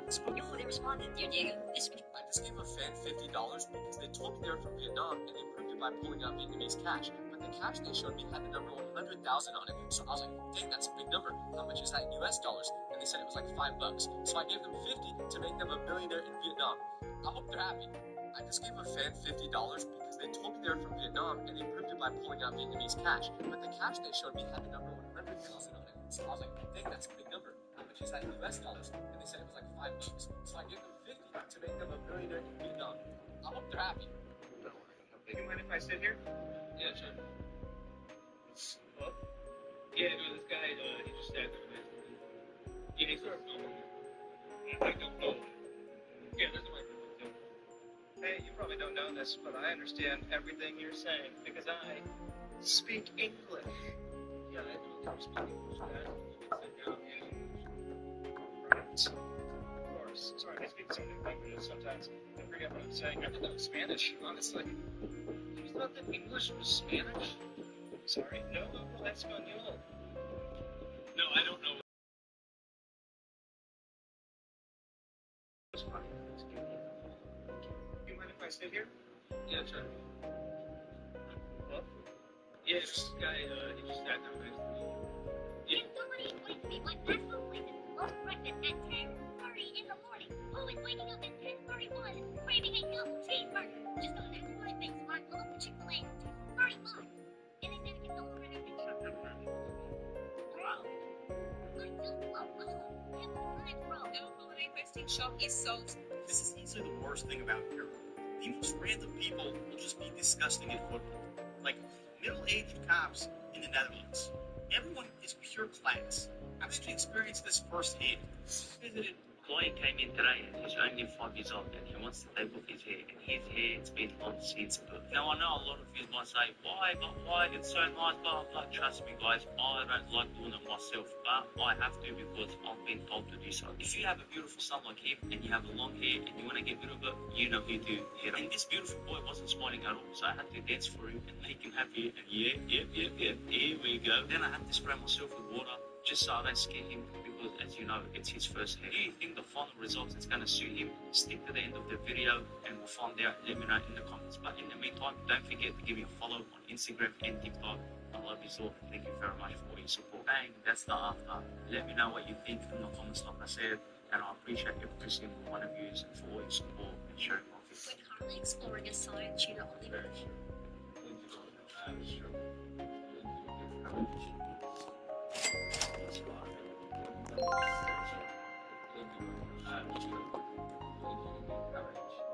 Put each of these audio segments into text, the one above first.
That's right. Yo, they responded. Dear Diego, I just gave a fan $50 because they told me they were from Vietnam and they proved it by pulling out Vietnamese cash. But the cash they showed me had the number 100,000 on it. So I was like, dang, that's a big number. How much is that in US dollars? And they said it was like $5. So I gave them 50 to make them a millionaire in Vietnam. I hope they're happy. I just gave a fan $50 because they told me they were from Vietnam and they proved it by pulling out Vietnamese cash. But the cash they showed me had the number 100,000 on it. So I was like, dang, that's a big number. How much is that in US dollars? And they said it was like $5. So I gave them 50 to make them a millionaire in Vietnam. I hope they're happy. Do you mind if I sit here? Yeah, sure. Well, yeah, no, this guy, he just sat there. Yeah, he's sort of I don't know. Yeah, there's a microphone too. Hey, you probably don't know this, but I understand everything you're saying because I speak English. Yeah, I know you speak English, guys. Sit down and... Right. Of course. Sorry, I speak so many languages sometimes I forget what I'm saying. I thought that was Spanish, honestly. You thought that English was Spanish? Sorry, no hablo español. No, I don't know. You mind if I sit here? Yeah, sure. Well, yeah, this guy, he just sat down next to me. Yeah. Somebody explained to me why Maxwell places loves breakfast at 10:30 in the morning, always waking up at 10:31, craving a double cheeseburger. Just so that's why it makes Mark go up to Chick-fil-A at 10:35. And they said it can no longer have the bro. I just love Roll. Every time, bro. No holiday festing shop is so... This is easily the worst thing about Europe. The most random people will just be disgusting at football. Like middle-aged cops in the Netherlands. Everyone is pure class. I've actually experienced this firsthand. Visited. Boy came in today and he's only 5 years old and he wants to take off his hair. And his hair's been long since birth. Now I know a lot of you might say, why? It's so nice, blah, blah. Trust me guys, I don't like doing it myself, but I have to because I've been told to do so. If you have a beautiful son like him and you have a long hair and you want to get rid of it, you know who to hit him. And this beautiful boy wasn't smiling at all, so I had to dance for him and make him happy. And yeah, here we go. Then I had to spray myself with water just so I don't scare him because, as you know, it's his first hair. Do you think the final result is going to suit him? Stick to the end of the video and we'll find out. Let me know in the comments. But in the meantime, don't forget to give me a follow on Instagram and TikTok. I love you all. Thank you very much for your support. Bang, that's the after. Let me know what you think in the comments, like I said. And I appreciate every single one of you for all your support and sharing my videos. We're currently exploring a side tuna only version.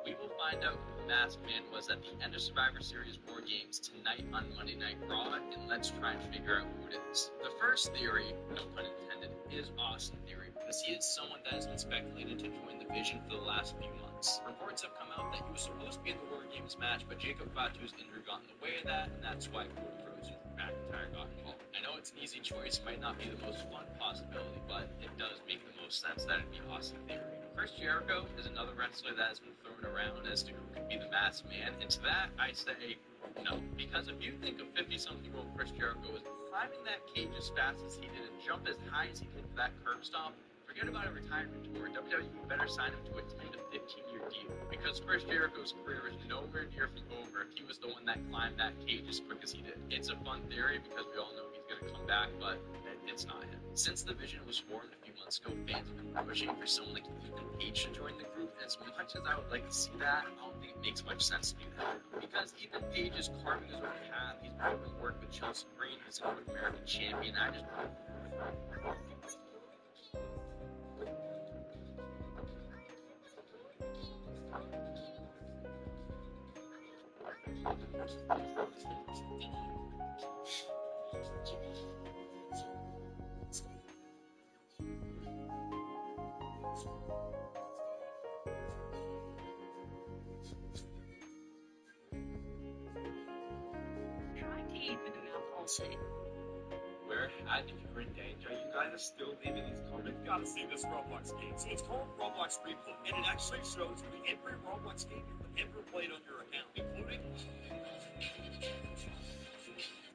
We will find out who the masked man was at the end of Survivor Series War Games tonight on Monday Night Raw, and let's try and figure out who it is. The first theory, no pun intended, is Austin Theory, because he is someone that has been speculated to join the Vision for the last few months. Reports have come out that he was supposed to be in the War Games match, but Jacob Fatu's injury got in the way of that, and that's why Cody Rhodes and McIntyre got involved. I know it's an easy choice, might not be the most fun possibility, but it does make the most sense that it'd be Austin Theory. Chris Jericho is another wrestler that has been thrown around as to who could be the masked man, and to that I say no. Because if you think a 50-something-year-old Chris Jericho is climbing that cage as fast as he did and jump as high as he did for that curb stomp, forget about a retirement tour. WWE better sign him to a 10 to 15-year deal. Because Chris Jericho's career is nowhere near from over if he was the one that climbed that cage as quick as he did. It's a fun theory because we all know he's going to come back, but it's not him. Since the Vision was formed a few months ago, fans have been pushing for someone like Ethan Page to join the group, and as much as I would like to see that, I don't think it makes much sense to do that. Because Ethan Page is carving his own path, he's proven work with Chelsea Green, he's an American champion, I just... I'll see. Where at if you're in danger, you guys are still leaving these comments. Gotta see this Roblox game. So it's called Roblox Replay, and it actually shows you every Roblox game you've ever played on your account, including...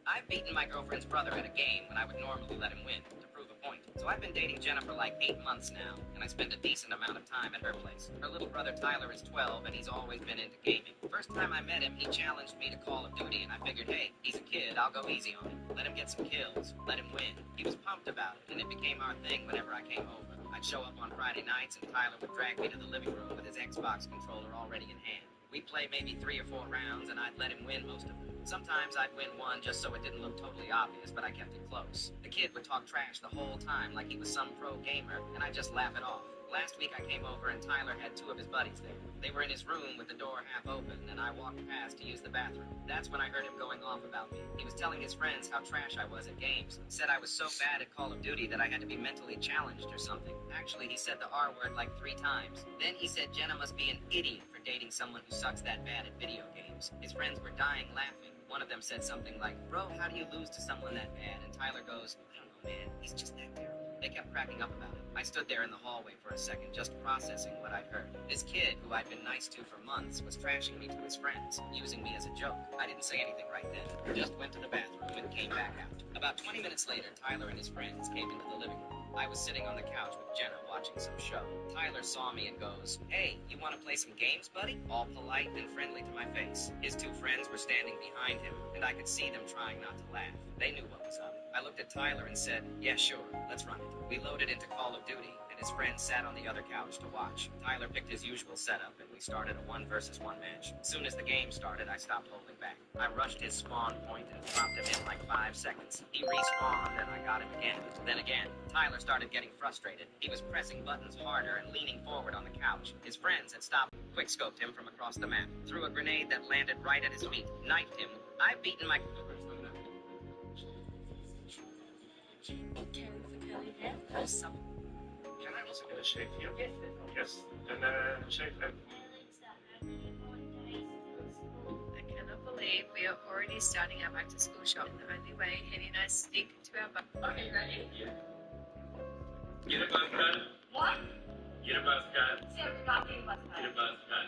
I've beaten my girlfriend's brother at a game when I would normally let him win, to prove a point. So I've been dating Jenna for like 8 months now, and I spend a decent amount of time at her place. Her little brother Tyler is 12, and he's always been into gaming. First time I met him, he challenged me to Call of Duty, and I figured, hey, he's a kid, I'll go easy on him. Let him get some kills, let him win. He was pumped about it, and it became our thing whenever I came over. I'd show up on Friday nights, and Tyler would drag me to the living room with his Xbox controller already in hand. We'd play maybe 3 or 4 rounds, and I'd let him win most of them. Sometimes I'd win one just so it didn't look totally obvious, but I kept it close. The kid would talk trash the whole time like he was some pro gamer, and I'd just laugh it off. Last week I came over and Tyler had 2 of his buddies there. They were in his room with the door half open, and I walked past to use the bathroom. That's when I heard him going off about me. He was telling his friends how trash I was at games. Said I was so bad at Call of Duty that I had to be mentally challenged or something. Actually, he said the R word like 3 times. Then he said Jenna must be an idiot for dating someone who sucks that bad at video games. His friends were dying laughing. One of them said something like, bro, how do you lose to someone that bad? And Tyler goes, I don't know, man, he's just that terrible. They kept cracking up about it. I stood there in the hallway for a second, just processing what I'd heard. This kid, who I'd been nice to for months, was trashing me to his friends, using me as a joke. I didn't say anything right then. Just went to the bathroom and came back out. About 20 minutes later, Tyler and his friends came into the living room. I was sitting on the couch with Jenna watching some show. Tyler saw me and goes, hey, you want to play some games, buddy? All polite and friendly to my face. His 2 friends were standing behind him, and I could see them trying not to laugh. They knew what was up. I looked at Tyler and said, yeah, sure, let's run it. We loaded into Call of Duty, and his friend sat on the other couch to watch. Tyler picked his usual setup, and we started a 1 versus 1 match. As soon as the game started, I stopped holding back. I rushed his spawn point and dropped him in like 5 seconds. He respawned, and I got him again. Then again. Tyler started getting frustrated. He was pressing buttons harder and leaning forward on the couch. His friends had stopped, quick-scoped him from across the map, threw a grenade that landed right at his feet, knifed him. I've beaten my... Can I also get a shave here? Yes. Then shave them. I cannot believe we are already starting our back to school shop. The only way Henny and I sneak to our back. Okay, ready? Yeah. Get a buzz cut. What? Get a buzz cut. Sarah, got me a bus. Get a buzz cut.